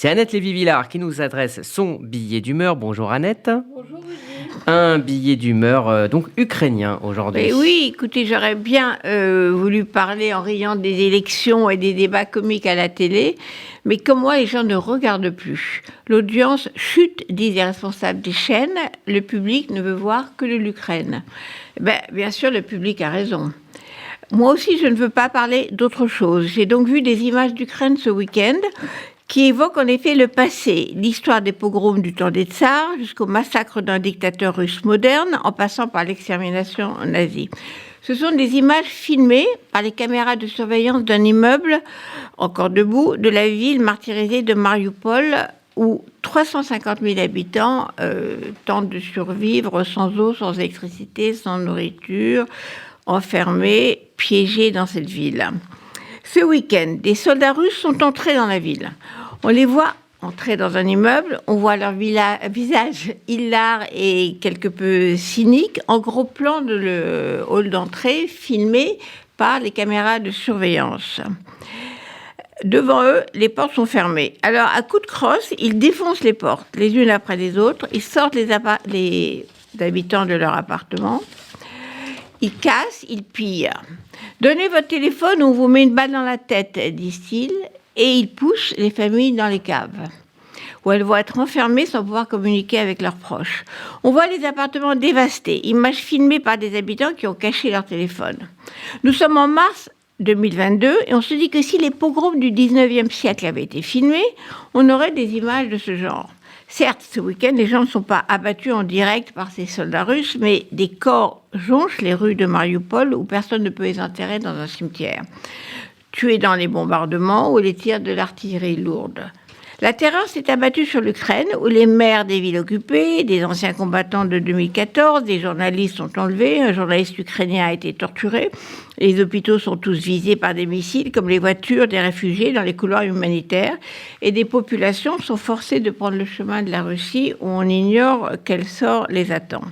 C'est Annette Lévy-Villard qui nous adresse son billet d'humeur. Bonjour Annette. Bonjour Rudy. Un billet d'humeur donc ukrainien aujourd'hui. Et oui, écoutez, j'aurais bien voulu parler en riant des élections et des débats comiques à la télé, mais comme moi, les gens ne regardent plus. L'audience chute, disent les responsables des chaînes. Le public ne veut voir que de l'Ukraine. Bien sûr, le public a raison. Moi aussi, je ne veux pas parler d'autre chose. J'ai donc vu des images d'Ukraine ce week-end qui évoquent en effet le passé, l'histoire des pogroms du temps des tsars jusqu'au massacre d'un dictateur russe moderne, en passant par l'extermination nazie. Ce sont des images filmées par les caméras de surveillance d'un immeuble, encore debout, de la ville martyrisée de Mariupol, où 350 000 habitants tentent de survivre sans eau, sans électricité, sans nourriture, enfermés, piégés dans cette ville. Ce week-end, des soldats russes sont entrés dans la ville. On les voit entrer dans un immeuble, on voit leur visage hilar et quelque peu cynique, en gros plan de le hall d'entrée, filmé par les caméras de surveillance. Devant eux, les portes sont fermées. Alors, à coups de crosse, ils défoncent les portes, les unes après les autres. Ils sortent les habitants de leur appartement. Ils cassent, ils pillent. Donnez votre téléphone ou on vous met une balle dans la tête, disent-ils. Et ils poussent les familles dans les caves, où elles vont être enfermées sans pouvoir communiquer avec leurs proches. On voit les appartements dévastés, images filmées par des habitants qui ont caché leur téléphone. Nous sommes en mars 2022 et on se dit que si les pogroms du 19e siècle avaient été filmés, on aurait des images de ce genre. Certes, ce week-end, les gens ne sont pas abattus en direct par ces soldats russes, mais des corps jonchent les rues de Mariupol où personne ne peut les enterrer dans un cimetière. Tués dans les bombardements ou les tirs de l'artillerie lourde. La terreur s'est abattue sur l'Ukraine, où les maires des villes occupées, des anciens combattants de 2014, des journalistes sont enlevés, un journaliste ukrainien a été torturé, les hôpitaux sont tous visés par des missiles, comme les voitures des réfugiés dans les couloirs humanitaires, et des populations sont forcées de prendre le chemin de la Russie, où on ignore quel sort les attend.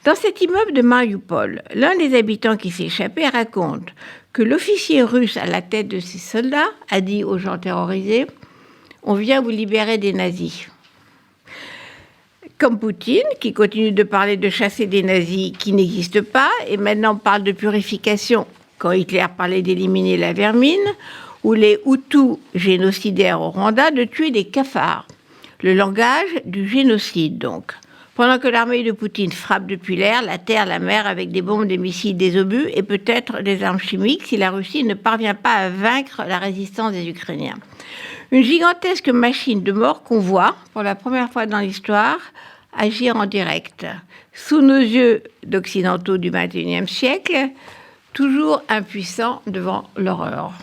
Dans cet immeuble de Mariupol, l'un des habitants qui s'est échappé raconte que l'officier russe à la tête de ses soldats a dit aux gens terrorisés « On vient vous libérer des nazis ». Comme Poutine, qui continue de parler de chasser des nazis qui n'existent pas, et maintenant parle de purification quand Hitler parlait d'éliminer la vermine, ou les Hutus génocidaires au Rwanda de tuer des cafards. Le langage du génocide, donc. Pendant que l'armée de Poutine frappe depuis l'air, la terre, la mer, avec des bombes, des missiles, des obus et peut-être des armes chimiques si la Russie ne parvient pas à vaincre la résistance des Ukrainiens. Une gigantesque machine de mort qu'on voit, pour la première fois dans l'histoire, agir en direct. Sous nos yeux d'occidentaux du XXIe siècle, toujours impuissants devant l'horreur.